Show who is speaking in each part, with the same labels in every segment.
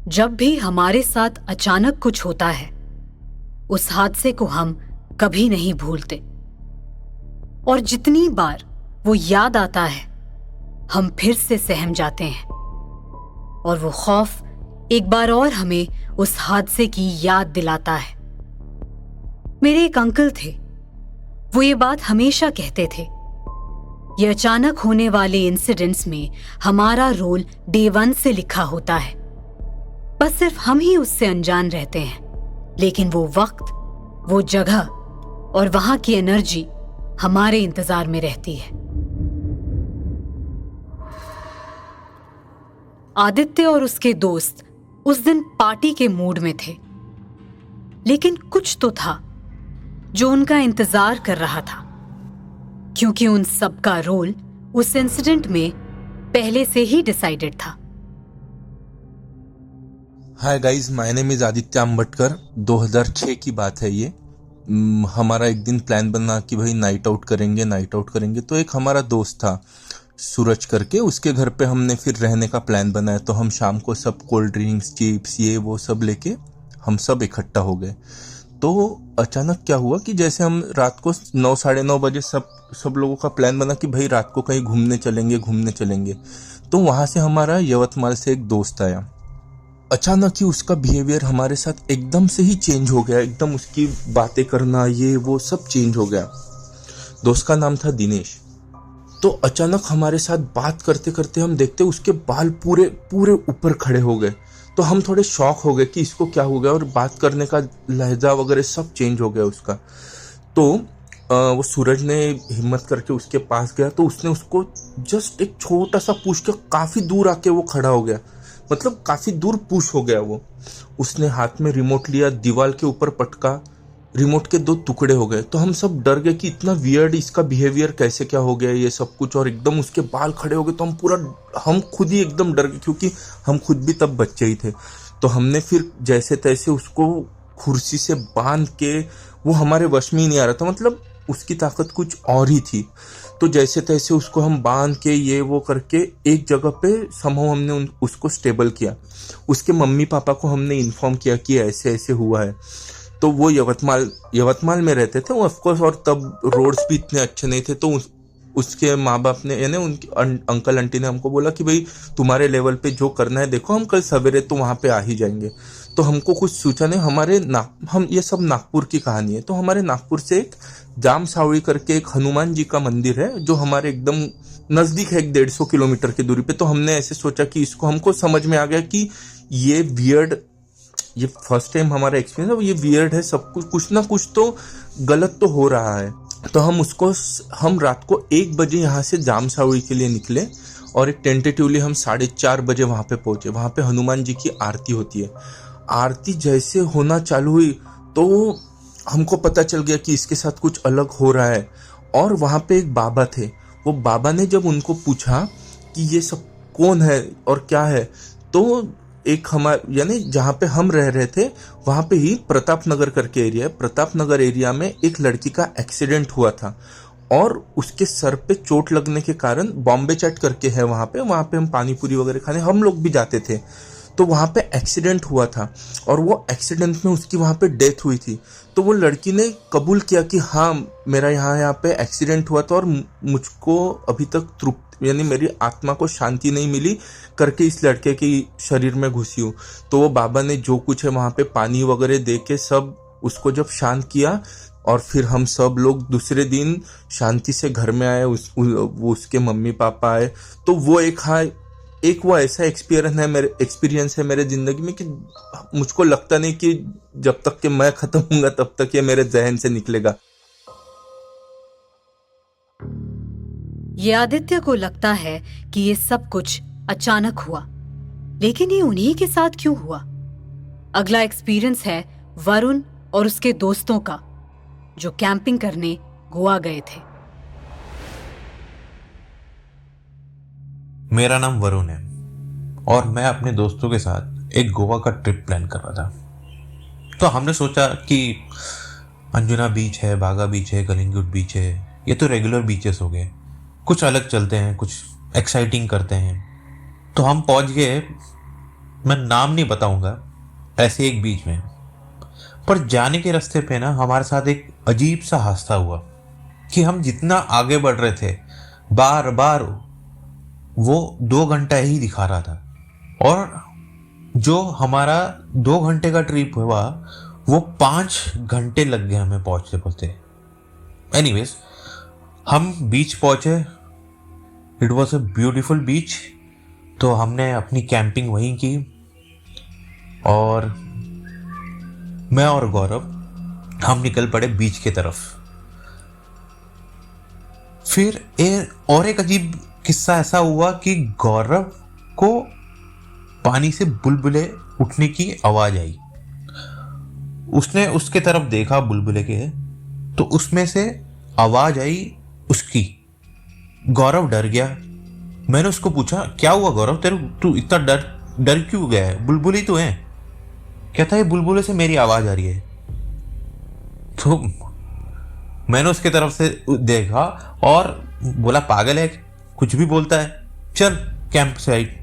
Speaker 1: जब भी हमारे साथ अचानक कुछ होता है, उस हादसे को हम कभी नहीं भूलते, और जितनी बार वो याद आता है, हम फिर से सहम जाते हैं, और वो खौफ एक बार और हमें उस हादसे की याद दिलाता है। मेरे एक अंकल थे, वो ये बात हमेशा कहते थे, ये अचानक होने वाले इंसिडेंट्स में हमारा रोल डे 1 से लिखा होता है, बस सिर्फ हम ही उससे अनजान रहते हैं। लेकिन वो वक्त, वो जगह और वहां की एनर्जी हमारे इंतजार में रहती है। आदित्य और उसके दोस्त उस दिन पार्टी के मूड में थे, लेकिन कुछ तो था जो उनका इंतजार कर रहा था, क्योंकि उन सबका रोल उस इंसिडेंट में पहले से ही डिसाइडेड था।
Speaker 2: Hi guys, my name is Aditya Ambatkar. 2006 की बात है ये। हमारा एक दिन प्लान बना कि भाई नाइट आउट करेंगे। तो एक हमारा दोस्त था सूरज करके, उसके घर पे हमने फिर रहने का प्लान बनाया। तो हम शाम को सब कोल्ड ड्रिंक्स, चिप्स, ये वो सब लेके हम सब इकट्ठा हो गए। तो अचानक क्या हुआ कि जैसे हम रात को 9 साढ़े 9 बजे सब लोगों का प्लान बना कि भाई रात को कहीं घूमने चलेंगे। तो वहां से हमारा यवतमाल से एक दोस्त आया। अचानक ही उसका बिहेवियर हमारे साथ एकदम से ही चेंज हो गया। एकदम उसकी बातें करना, ये वो सब चेंज हो गया। दोस्त का नाम था दिनेश। तो अचानक हमारे साथ बात करते करते हम देखते उसके बाल पूरे पूरे ऊपर खड़े हो गए। तो हम थोड़े शॉक हो गए कि इसको क्या हो गया, और बात करने का लहजा वगैरह सब चेंज हो गया उसका। तो वो सूरज ने हिम्मत करके उसके पास गया, तो उसने उसको जस्ट एक छोटा सा पुश के काफी दूर आके वो खड़ा हो गया। मतलब काफी दूर पुश हो गया वो। उसने हाथ में रिमोट लिया, दीवार के ऊपर पटका, रिमोट के 2 टुकड़े हो गए। तो हम सब डर गए कि इतना वियर्ड इसका बिहेवियर कैसे क्या हो गया ये सब कुछ, और एकदम उसके बाल खड़े हो गए। तो हम खुद ही एकदम डर गए, क्योंकि हम खुद भी तब बच्चे ही थे। तो हमने फिर जैसे तैसे उसको कुर्सी से बांध के, वो हमारे वश में ही नहीं आ रहा था, मतलब उसकी ताकत कुछ और ही थी। तो जैसे तैसे उसको हम बांध के ये वो करके एक जगह पे समहाउ हमने उसको स्टेबल किया। उसके मम्मी पापा को हमने इन्फॉर्म किया कि ऐसे ऐसे हुआ है। तो वो यवतमाल में रहते थे वो ऑफकोर्स, और तब रोड्स भी इतने अच्छे नहीं थे। तो उसके माँ बाप ने, यानी उनके अंकल आंटी ने हमको बोला कि भाई तुम्हारे लेवल पे जो करना है देखो, हम कल सवेरे तो वहां पे आ ही जाएंगे। तो हमको कुछ सूचना नहीं, हम ये सब नागपुर की कहानी है। तो हमारे नागपुर से एक जाम सावड़ी करके एक हनुमान जी का मंदिर है, जो हमारे एकदम नजदीक है, 150 किलोमीटर की दूरी पे। तो हमने ऐसे सोचा कि इसको, हमको समझ में आ गया कि ये फर्स्ट टाइम हमारा एक्सपीरियंस है, ये वियर्ड है, सब कुछ ना कुछ तो गलत तो हो रहा है। तो हम रात को 1 बजे यहाँ से जाम सावड़ी के लिए निकले, और एक टेंटेटिवली हम 4:30 बजे वहां पे पहुंचे। वहां पे हनुमान जी की आरती होती है। आरती जैसे होना चालू हुई तो हमको पता चल गया कि इसके साथ कुछ अलग हो रहा है। और वहां पे एक बाबा थे। वो बाबा ने जब उनको पूछा कि ये सब कौन है और क्या है, तो एक हमारे, यानी जहाँ पे हम रह रहे थे वहां पे ही प्रताप नगर करके एरिया है, प्रताप नगर एरिया में एक लड़की का एक्सीडेंट हुआ था, और उसके सर पे चोट लगने के कारण बॉम्बे चैट करके है वहां पे हम पानी पूरी वगैरह खाने हम लोग भी जाते थे। तो वहां पे एक्सीडेंट हुआ था, और वो एक्सीडेंट में उसकी वहां पे डेथ हुई थी। तो वो लड़की ने कबूल किया कि हाँ, मेरा यहाँ पे एक्सीडेंट हुआ था, और मुझको अभी तक तृप्ति, यानी मेरी आत्मा को शांति नहीं मिली करके इस लड़के की शरीर में घुसी हूँ। तो वो बाबा ने जो कुछ है वहां पे पानी वगैरह दे के सब उसको जब शांत किया, और फिर हम सब लोग दूसरे दिन शांति से घर में आए। उसके मम्मी पापा आए। तो वो एक वो ऐसा एक्सपीरियंस है मेरे जिंदगी में कि मुझको लगता नहीं कि जब तक कि मैं खत्म होऊंगा तब तक ये मेरे जहन से निकलेगा।
Speaker 1: ये आदित्य को लगता है कि ये सब कुछ अचानक हुआ, लेकिन ये उन्हीं के साथ क्यों हुआ? अगला एक्सपीरियंस है वरुण और उसके दोस्तों का, जो कैंपिंग करने गोवा गए थे।
Speaker 3: मेरा नाम वरुण है, और मैं अपने दोस्तों के साथ एक गोवा का ट्रिप प्लान कर रहा था। तो हमने सोचा कि अंजुना बीच है, बागा बीच है, कलिंगुट बीच है, ये तो रेगुलर बीचेस हो गए, कुछ अलग चलते हैं, कुछ एक्साइटिंग करते हैं। तो हम पहुंच गए मैं नाम नहीं बताऊंगा, ऐसे एक बीच में। पर जाने के रास्ते पे ना हमारे साथ एक अजीब सा हादसा हुआ कि हम जितना आगे बढ़ रहे थे, बार बार वो 2 घंटा ही दिखा रहा था, और जो हमारा 2 घंटे का ट्रिप हुआ वो 5 घंटे लग गए हमें पहुंचते पहुंचते। एनीवेज, हम बीच पहुंचे। इट वॉज अ ब्यूटीफुल बीच। तो हमने अपनी कैंपिंग वहीं की, और मैं और गौरव हम निकल पड़े बीच के तरफ। फिर और एक अजीब किस्सा ऐसा हुआ कि गौरव को पानी से बुलबुले उठने की आवाज आई। उसने उसके तरफ देखा बुलबुले के, तो उसमें से आवाज आई उसकी। गौरव डर गया। मैंने उसको पूछा, क्या हुआ गौरव, तू इतना डर क्यों गया है, बुलबुली तो है? कहता है बुलबुले से मेरी आवाज आ रही है। तो मैंने उसके तरफ से देखा और बोला, पागल है, कुछ भी बोलता है, चल कैंप साइड।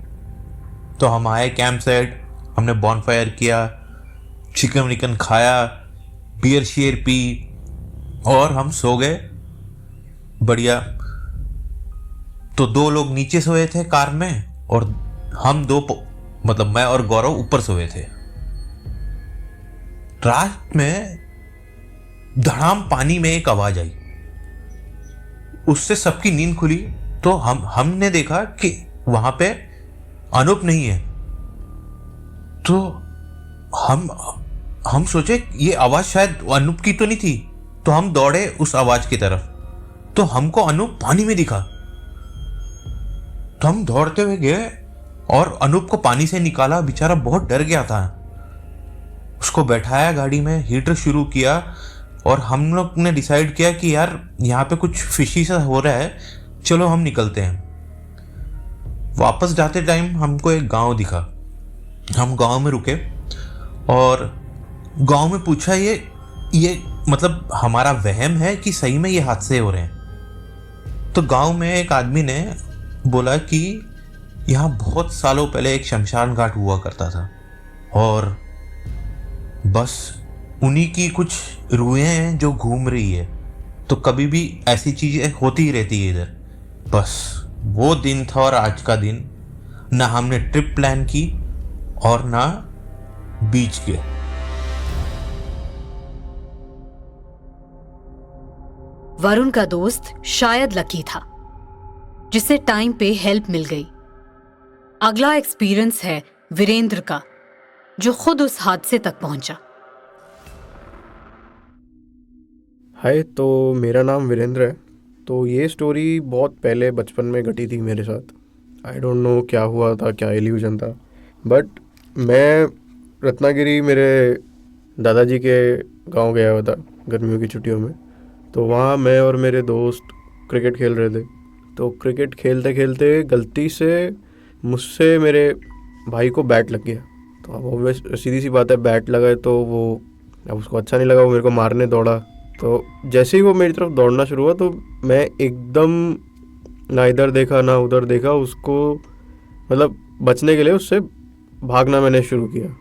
Speaker 3: तो हम आए कैंप साइड, हमने बॉनफायर किया, चिकन विकन खाया, बियर शेयर पी, और हम सो गए बढ़िया। तो 2 लोग नीचे सोए थे कार में, और हम मतलब मैं और गौरव ऊपर सोए थे। रात में धड़ाम पानी में एक आवाज आई, उससे सबकी नींद खुली। तो हमने देखा कि वहां पे अनूप नहीं है। तो हम सोचे ये आवाज शायद अनूप की तो नहीं थी। तो हम दौड़े उस आवाज की तरफ, तो हमको अनूप पानी में दिखा। तो हम दौड़ते हुए गए और अनूप को पानी से निकाला। बेचारा बहुत डर गया था। उसको बैठाया गाड़ी में, हीटर शुरू किया, और हम लोग ने डिसाइड किया कि यार यहाँ पे कुछ फिशी सा हो रहा है, चलो हम निकलते हैं। वापस जाते टाइम हमको एक गांव दिखा। हम गांव में रुके और गांव में पूछा, ये मतलब हमारा वहम है कि सही में ये हादसे हो रहे हैं? तो गांव में एक आदमी ने बोला कि यहाँ बहुत सालों पहले एक शमशान घाट हुआ करता था, और बस उन्हीं की कुछ रूहें हैं जो घूम रही है। तो कभी भी ऐसी चीजें होती ही रहती है इधर। बस वो दिन था, और आज का दिन ना हमने ट्रिप प्लान की और ना बीच गए।
Speaker 1: वरुण का दोस्त शायद लकी था, जिसे टाइम पे हेल्प मिल गई। अगला एक्सपीरियंस है वीरेंद्र का, जो खुद उस हादसे तक पहुंचा।
Speaker 4: हाय, तो मेरा नाम वीरेंद्र है। तो ये स्टोरी बहुत पहले बचपन में घटी थी मेरे साथ। आई डोंट नो क्या हुआ था, क्या इल्यूजन था, बट मैं रत्नागिरी मेरे दादाजी के गांव गया हुआ था गर्मियों की छुट्टियों में। तो वहाँ मैं और मेरे दोस्त क्रिकेट खेल रहे थे। तो क्रिकेट खेलते खेलते गलती से मुझसे मेरे भाई को बैट लग गया। तो अब ऑब्वियस सीधी सी बात है, बैट लगा है तो वो अब उसको अच्छा नहीं लगा, वो मेरे को मारने दौड़ा। तो जैसे ही वो मेरी तरफ दौड़ना शुरू हुआ तो मैं एकदम ना इधर देखा ना उधर देखा, उसको मतलब बचने के लिए उससे भागना मैंने शुरू किया।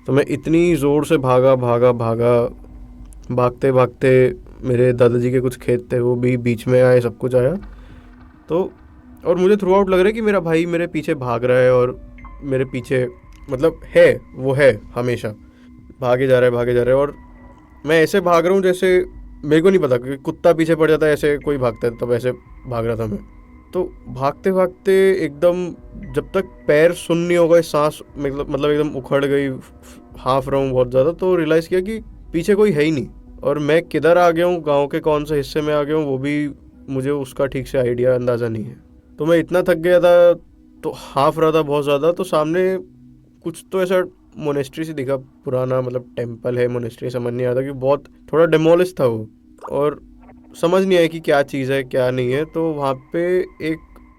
Speaker 4: तो मैं इतनी ज़ोर से भागा भागते भागते मेरे दादाजी के कुछ खेत थे, वो भी बीच में आए, सब कुछ आया। तो और मुझे थ्रू आउट लग रहा है कि मेरा भाई मेरे पीछे भाग रहा है, और मेरे पीछे मतलब वो है हमेशा भागे जा रहा है। और मैं ऐसे भाग रहा हूँ जैसे मेरे को नहीं पता कि कुत्ता पीछे पड़ जाता है, ऐसे कोई भागता है, तब ऐसे भाग रहा था मैं। तो भागते भागते एकदम जब तक पैर सुन नहीं हो गए, सांस मतलब एकदम उखड़ गई, हाफ रहा हूँ बहुत ज़्यादा, तो रियलाइज़ किया कि पीछे कोई है ही नहीं, और मैं किधर आ गया हूँ, गाँव के कौन से हिस्से में आ गया हूँ, वो भी मुझे उसका ठीक से आइडिया अंदाज़ा नहीं है। तो मैं इतना थक गया था, तो हाफ रहा था बहुत ज़्यादा। तो सामने कुछ तो ऐसा मोनेस्ट्री से दिखा, पुराना मतलब टेम्पल है, मोनेस्ट्री समझ नहीं आता कि बहुत थोड़ा डेमोलिश था वो, और समझ नहीं आया कि क्या चीज़ है क्या नहीं है। तो वहाँ पे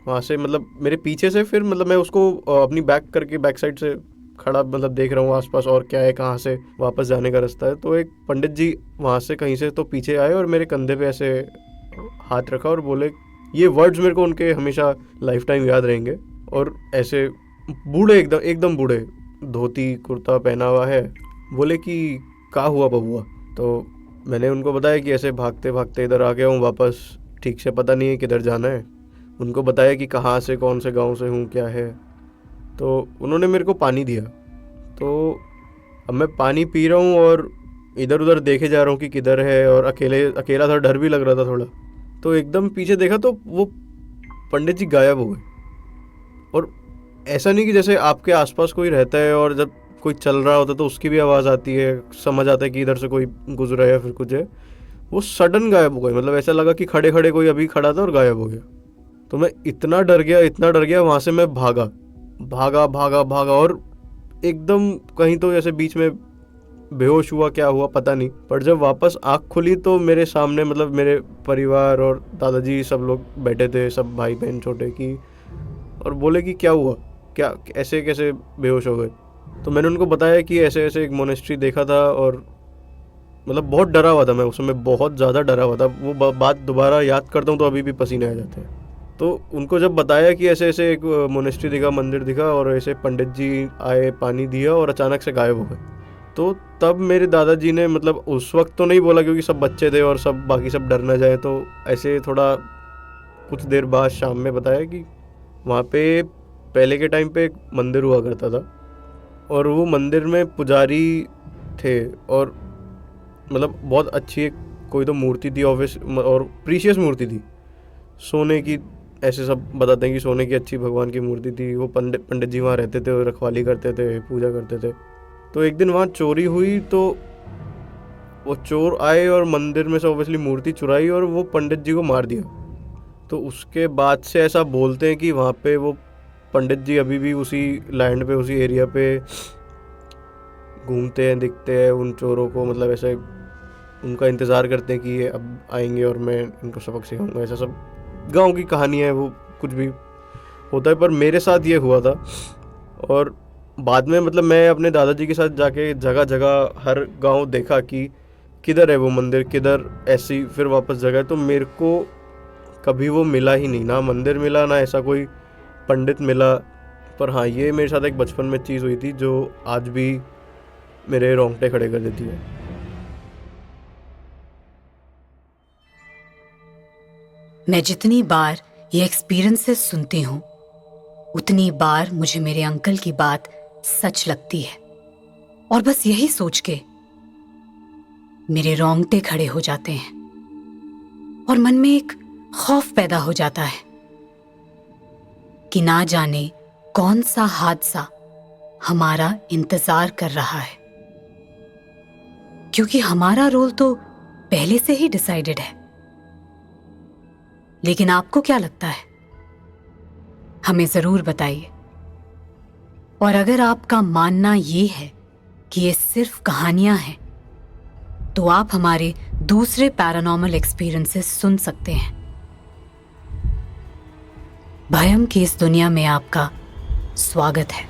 Speaker 4: वहाँ से मतलब मेरे पीछे से फिर मतलब मैं उसको अपनी बैक साइड से खड़ा मतलब देख रहा हूँ आसपास और क्या है, कहाँ से वापस जाने का रास्ता है। तो एक पंडित जी वहाँ से कहीं से तो पीछे आए और मेरे कंधे पे ऐसे हाथ रखा और बोले, ये वर्ड्स मेरे को उनके हमेशा लाइफ टाइम याद रहेंगे। और ऐसे बूढ़े एकदम बूढ़े, धोती कुर्ता पहना हुआ है। बोले कि क्या हुआ बबुआ? तो मैंने उनको बताया कि ऐसे भागते भागते इधर आ गया हूँ वापस, ठीक से पता नहीं है किधर जाना है। उनको बताया कि कहाँ से, कौन से गांव से हूँ, क्या है। तो उन्होंने मेरे को पानी दिया। तो अब मैं पानी पी रहा हूँ और इधर उधर देखे जा रहा हूँ कि किधर है, और अकेला था, डर भी लग रहा था थोड़ा। तो एकदम पीछे देखा तो वो पंडित जी गायब हो गए। और ऐसा नहीं कि जैसे आपके आसपास कोई रहता है और जब कोई चल रहा होता है तो उसकी भी आवाज़ आती है, समझ आता है कि इधर से कोई गुजरा है या फिर कुछ है। वो सडन गायब हो गए। मतलब ऐसा लगा कि खड़े खड़े कोई अभी खड़ा था और गायब हो गया। तो मैं इतना डर गया, वहाँ से मैं भागा भागा भागा भागा, और एकदम कहीं तो जैसे बीच में बेहोश हुआ, क्या हुआ पता नहीं। पर जब वापस आँख खुली तो मेरे सामने मतलब मेरे परिवार और दादाजी सब लोग बैठे थे, सब भाई बहन छोटे की, और बोले कि क्या हुआ, क्या ऐसे कैसे बेहोश हो गए। तो मैंने उनको बताया कि ऐसे ऐसे एक मोनेस्ट्री देखा था, और मतलब बहुत डरा हुआ था मैं उस समय, बहुत ज़्यादा डरा हुआ था। वो बात दोबारा याद करता हूँ तो अभी भी पसीने आ जाते हैं। तो उनको जब बताया कि ऐसे ऐसे एक मोनेस्ट्री दिखा, मंदिर दिखा, और ऐसे पंडित जी आए, पानी दिया और अचानक से गायब हो गए। तो तब मेरे दादाजी ने, मतलब उस वक्त तो नहीं बोला क्योंकि सब बच्चे थे और सब बाकी सब डर ना जाए, तो ऐसे थोड़ा कुछ देर बाद शाम में बताया कि वहाँ पे पहले के टाइम पे एक मंदिर हुआ करता था, और वो मंदिर में पुजारी थे, और मतलब बहुत अच्छी एक कोई तो मूर्ति थी ऑफिस, और प्रीशियस मूर्ति थी सोने की। ऐसे सब बताते हैं कि सोने की अच्छी भगवान की मूर्ति थी। वो पंडित जी वहाँ रहते थे और रखवाली करते थे, पूजा करते थे। तो एक दिन वहाँ चोरी हुई, तो वो चोर आए और मंदिर में से ऑब्वियसली मूर्ति चुराई और वो पंडित जी को मार दिया। तो उसके बाद से ऐसा बोलते हैं कि वहाँ पे वो पंडित जी अभी भी उसी लैंड पे, उसी एरिया पे घूमते हैं, दिखते हैं उन चोरों को, मतलब ऐसे उनका इंतज़ार करते हैं कि ये अब आएंगे और मैं इनको सबक सिखाऊंगा। ऐसा सब गांव की कहानी है, वो कुछ भी होता है। पर मेरे साथ ये हुआ था, और बाद में मतलब मैं अपने दादाजी के साथ जाके जगह जगह हर गांव देखा कि किधर है वो मंदिर, किधर ऐसी फिर वापस जगह है। तो मेरे को कभी वो मिला ही नहीं, ना मंदिर मिला, ना ऐसा कोई पंडित मिला। पर हाँ, ये मेरे साथ एक बचपन में चीज़ हुई थी जो आज भी मेरे रोंगटे खड़े कर देती है।
Speaker 1: मैं जितनी बार ये एक्सपीरियंसेस सुनती हूँ उतनी बार मुझे मेरे अंकल की बात सच लगती है, और बस यही सोच के मेरे रोंगटे खड़े हो जाते हैं और मन में एक खौफ पैदा हो जाता है कि ना जाने कौन सा हादसा हमारा इंतजार कर रहा है, क्योंकि हमारा रोल तो पहले से ही डिसाइडेड है। लेकिन आपको क्या लगता है? हमें जरूर बताइए। और अगर आपका मानना ये है कि ये सिर्फ कहानियां हैं, तो आप हमारे दूसरे पैरानॉर्मल एक्सपीरियंसेस सुन सकते हैं। भयम की इस दुनिया में आपका स्वागत है।